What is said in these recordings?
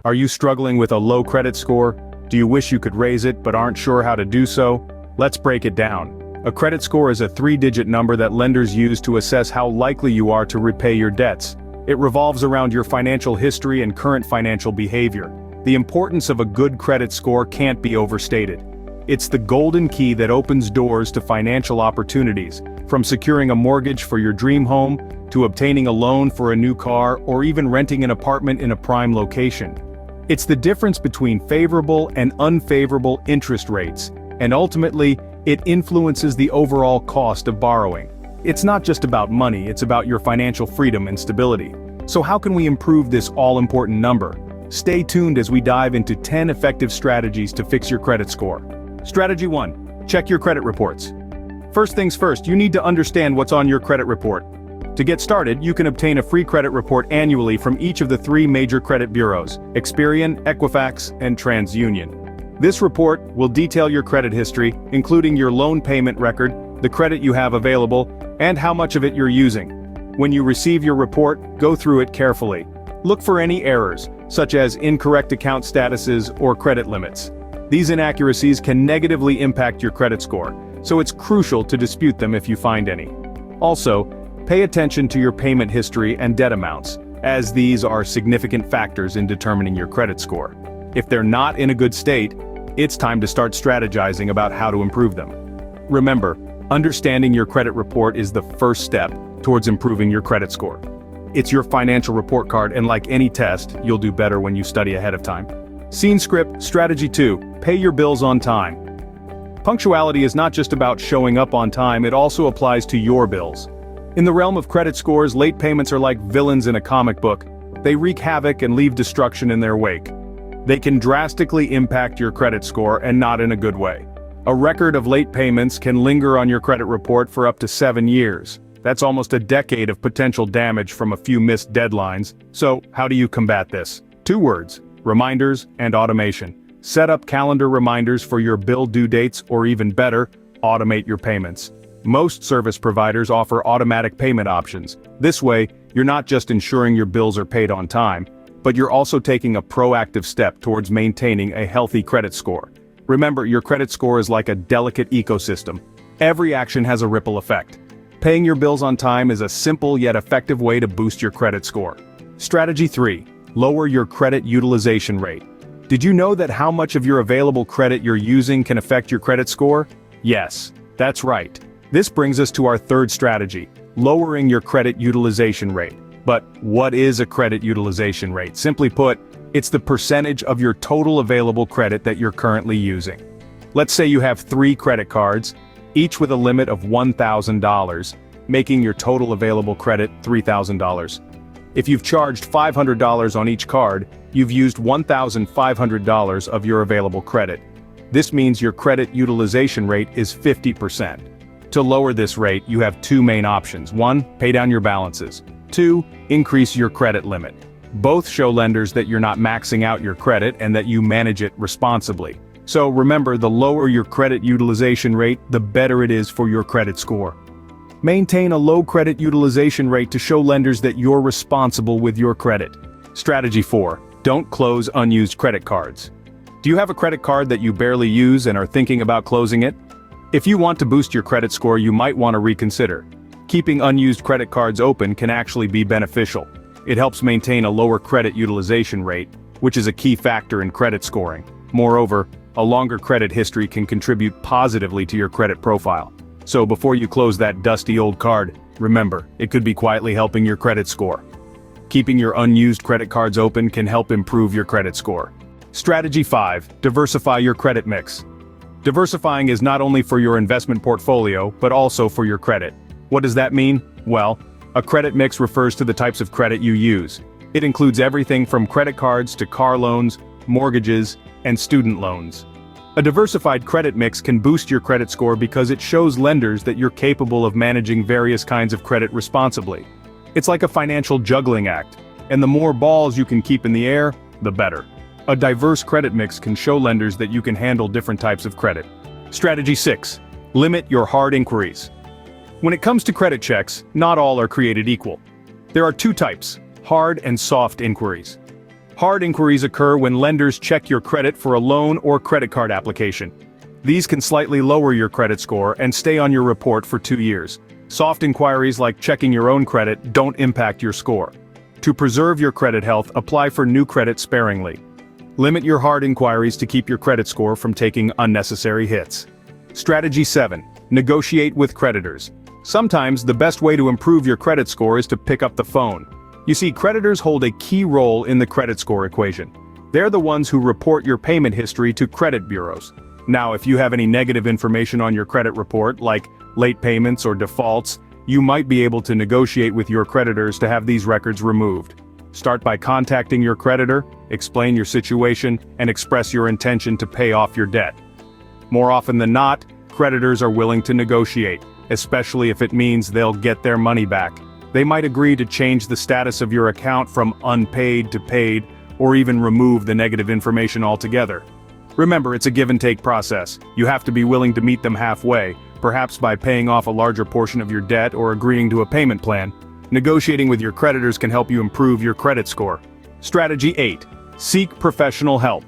Are you struggling with a low credit score? Do you wish you could raise it but aren't sure how to do so? Let's break it down. A credit score is a three-digit number that lenders use to assess how likely you are to repay your debts. It revolves around your financial history and current financial behavior. The importance of a good credit score can't be overstated. It's the golden key that opens doors to financial opportunities, from securing a mortgage for your dream home, to obtaining a loan for a new car, or even renting an apartment in a prime location. It's the difference between favorable and unfavorable interest rates, and ultimately, it influences the overall cost of borrowing. It's not just about money, it's about your financial freedom and stability. So how can we improve this all-important number? Stay tuned as we dive into 10 effective strategies to fix your credit score. Strategy 1. Check your credit reports. First things first, you need to understand what's on your credit report. To get started, you can obtain a free credit report annually from each of the 3 major credit bureaus, Experian, Equifax, and TransUnion. This report will detail your credit history, including your loan payment record, the credit you have available, and how much of it you're using. When you receive your report, go through it carefully. Look for any errors, such as incorrect account statuses or credit limits. These inaccuracies can negatively impact your credit score, so it's crucial to dispute them if you find any. Also, pay attention to your payment history and debt amounts, as these are significant factors in determining your credit score. If they're not in a good state, it's time to start strategizing about how to improve them. Remember, understanding your credit report is the first step towards improving your credit score. It's your financial report card, and like any test, you'll do better when you study ahead of time. Scene script, strategy 2, pay your bills on time. Punctuality is not just about showing up on time, it also applies to your bills. In the realm of credit scores, late payments are like villains in a comic book. They wreak havoc and leave destruction in their wake. They can drastically impact your credit score, and not in a good way. A record of late payments can linger on your credit report for up to 7 years. That's almost a decade of potential damage from a few missed deadlines. So, how do you combat this? 2 words: reminders and automation. Set up calendar reminders for your bill due dates, or even better, automate your payments. Most service providers offer automatic payment options. This way, you're not just ensuring your bills are paid on time, but you're also taking a proactive step towards maintaining a healthy credit score. Remember, your credit score is like a delicate ecosystem. Every action has a ripple effect. Paying your bills on time is a simple yet effective way to boost your credit score. Strategy 3. Lower your credit utilization rate. Did you know that how much of your available credit you're using can affect your credit score? Yes, that's right. This brings us to our third strategy, lowering your credit utilization rate. But what is a credit utilization rate? Simply put, it's the percentage of your total available credit that you're currently using. Let's say you have 3 credit cards, each with a limit of $1,000, making your total available credit $3,000. If you've charged $500 on each card, you've used $1,500 of your available credit. This means your credit utilization rate is 50%. To lower this rate, you have 2 main options. 1, pay down your balances. 2, increase your credit limit. Both show lenders that you're not maxing out your credit and that you manage it responsibly. So remember, the lower your credit utilization rate, the better it is for your credit score. Maintain a low credit utilization rate to show lenders that you're responsible with your credit. Strategy 4. Don't close unused credit cards. Do you have a credit card that you barely use and are thinking about closing it? If you want to boost your credit score, you might want to reconsider. Keeping unused credit cards open can actually be beneficial. It helps maintain a lower credit utilization rate, which is a key factor in credit scoring. Moreover, a longer credit history can contribute positively to your credit profile. So before you close that dusty old card, remember, it could be quietly helping your credit score. Keeping your unused credit cards open can help improve your credit score. Strategy 5. Diversify your credit mix. Diversifying is not only for your investment portfolio, but also for your credit. What does that mean? Well, a credit mix refers to the types of credit you use. It includes everything from credit cards to car loans, mortgages, and student loans. A diversified credit mix can boost your credit score because it shows lenders that you're capable of managing various kinds of credit responsibly. It's like a financial juggling act, and the more balls you can keep in the air, the better. A diverse credit mix can show lenders that you can handle different types of credit. Strategy 6. Limit your hard inquiries. When it comes to credit checks, not all are created equal. There are 2 types, hard and soft inquiries. Hard inquiries occur when lenders check your credit for a loan or credit card application. These can slightly lower your credit score and stay on your report for 2 years. Soft inquiries like checking your own credit don't impact your score. To preserve your credit health, apply for new credit sparingly. Limit your hard inquiries to keep your credit score from taking unnecessary hits. Strategy 7. Negotiate with creditors. Sometimes the best way to improve your credit score is to pick up the phone. You see, creditors hold a key role in the credit score equation. They're the ones who report your payment history to credit bureaus. Now, if you have any negative information on your credit report, like late payments or defaults, you might be able to negotiate with your creditors to have these records removed. Start by contacting your creditor, explain your situation, and express your intention to pay off your debt. More often than not, creditors are willing to negotiate, especially if it means they'll get their money back. They might agree to change the status of your account from unpaid to paid, or even remove the negative information altogether. Remember, it's a give-and-take process. You have to be willing to meet them halfway, perhaps by paying off a larger portion of your debt or agreeing to a payment plan. Negotiating with your creditors can help you improve your credit score. Strategy 8. Seek professional help.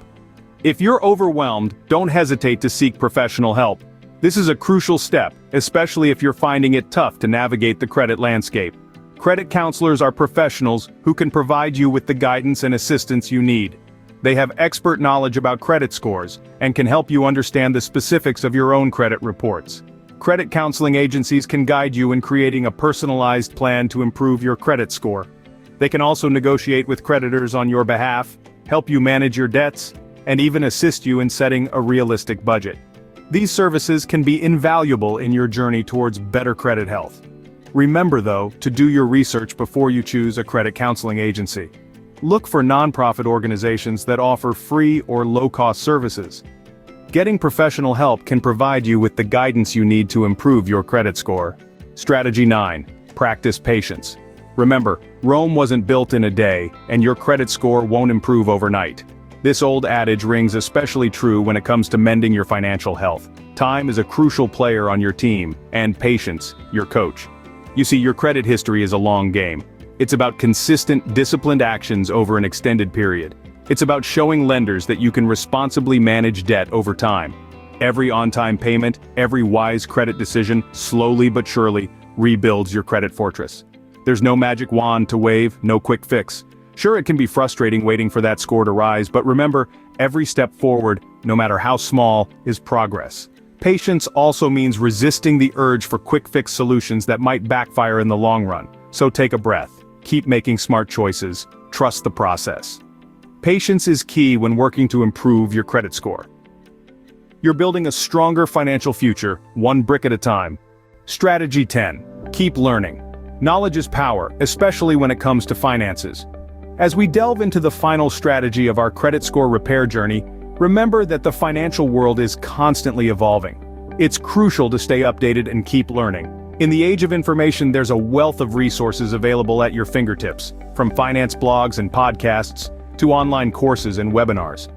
If you're overwhelmed, don't hesitate to seek professional help. This is a crucial step, especially if you're finding it tough to navigate the credit landscape. Credit counselors are professionals who can provide you with the guidance and assistance you need. They have expert knowledge about credit scores and can help you understand the specifics of your own credit reports. Credit counseling agencies can guide you in creating a personalized plan to improve your credit score. They can also negotiate with creditors on your behalf, help you manage your debts, and even assist you in setting a realistic budget. These services can be invaluable in your journey towards better credit health. Remember, though, to do your research before you choose a credit counseling agency. Look for nonprofit organizations that offer free or low-cost services. Getting professional help can provide you with the guidance you need to improve your credit score. Strategy 9. Practice patience. Remember, Rome wasn't built in a day, and your credit score won't improve overnight. This old adage rings especially true when it comes to mending your financial health. Time is a crucial player on your team, and patience, your coach. You see, your credit history is a long game. It's about consistent, disciplined actions over an extended period. It's about showing lenders that you can responsibly manage debt over time. Every on-time payment, every wise credit decision, slowly but surely, rebuilds your credit fortress. There's no magic wand to wave, no quick fix. Sure, it can be frustrating waiting for that score to rise, but remember, every step forward, no matter how small, is progress. Patience also means resisting the urge for quick-fix solutions that might backfire in the long run. So take a breath. Keep making smart choices. Trust the process. Patience is key when working to improve your credit score. You're building a stronger financial future, one brick at a time. Strategy 10. Keep learning. Knowledge is power, especially when it comes to finances. As we delve into the final strategy of our credit score repair journey, remember that the financial world is constantly evolving. It's crucial to stay updated and keep learning. In the age of information, there's a wealth of resources available at your fingertips, from finance blogs and podcasts to online courses and webinars.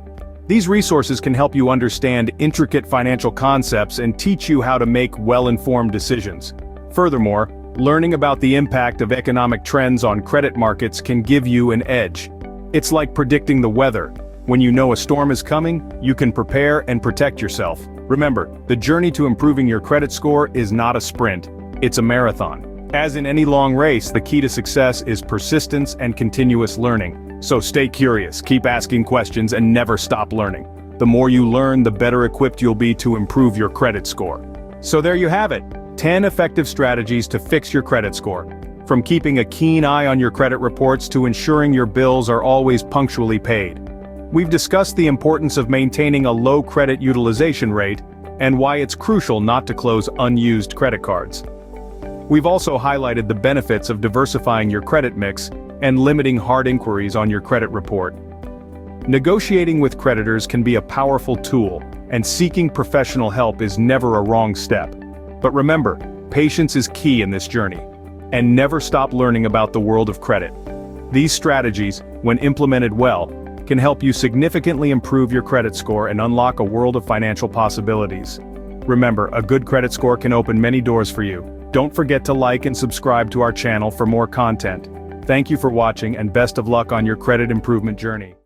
These resources can help you understand intricate financial concepts and teach you how to make well-informed decisions. Furthermore, learning about the impact of economic trends on credit markets can give you an edge. It's like predicting the weather. When you know a storm is coming, you can prepare and protect yourself. Remember, the journey to improving your credit score is not a sprint, it's a marathon. As in any long race, the key to success is persistence and continuous learning. So stay curious, keep asking questions, and never stop learning. The more you learn, the better equipped you'll be to improve your credit score. So there you have it, 10 effective strategies to fix your credit score. From keeping a keen eye on your credit reports to ensuring your bills are always punctually paid. We've discussed the importance of maintaining a low credit utilization rate and why it's crucial not to close unused credit cards. We've also highlighted the benefits of diversifying your credit mix and limiting hard inquiries on your credit report. Negotiating with creditors can be a powerful tool, and seeking professional help is never a wrong step. But remember, patience is key in this journey. And never stop learning about the world of credit. These strategies, when implemented well, can help you significantly improve your credit score and unlock a world of financial possibilities. Remember, a good credit score can open many doors for you. Don't forget to like and subscribe to our channel for more content. Thank you for watching, and best of luck on your credit improvement journey.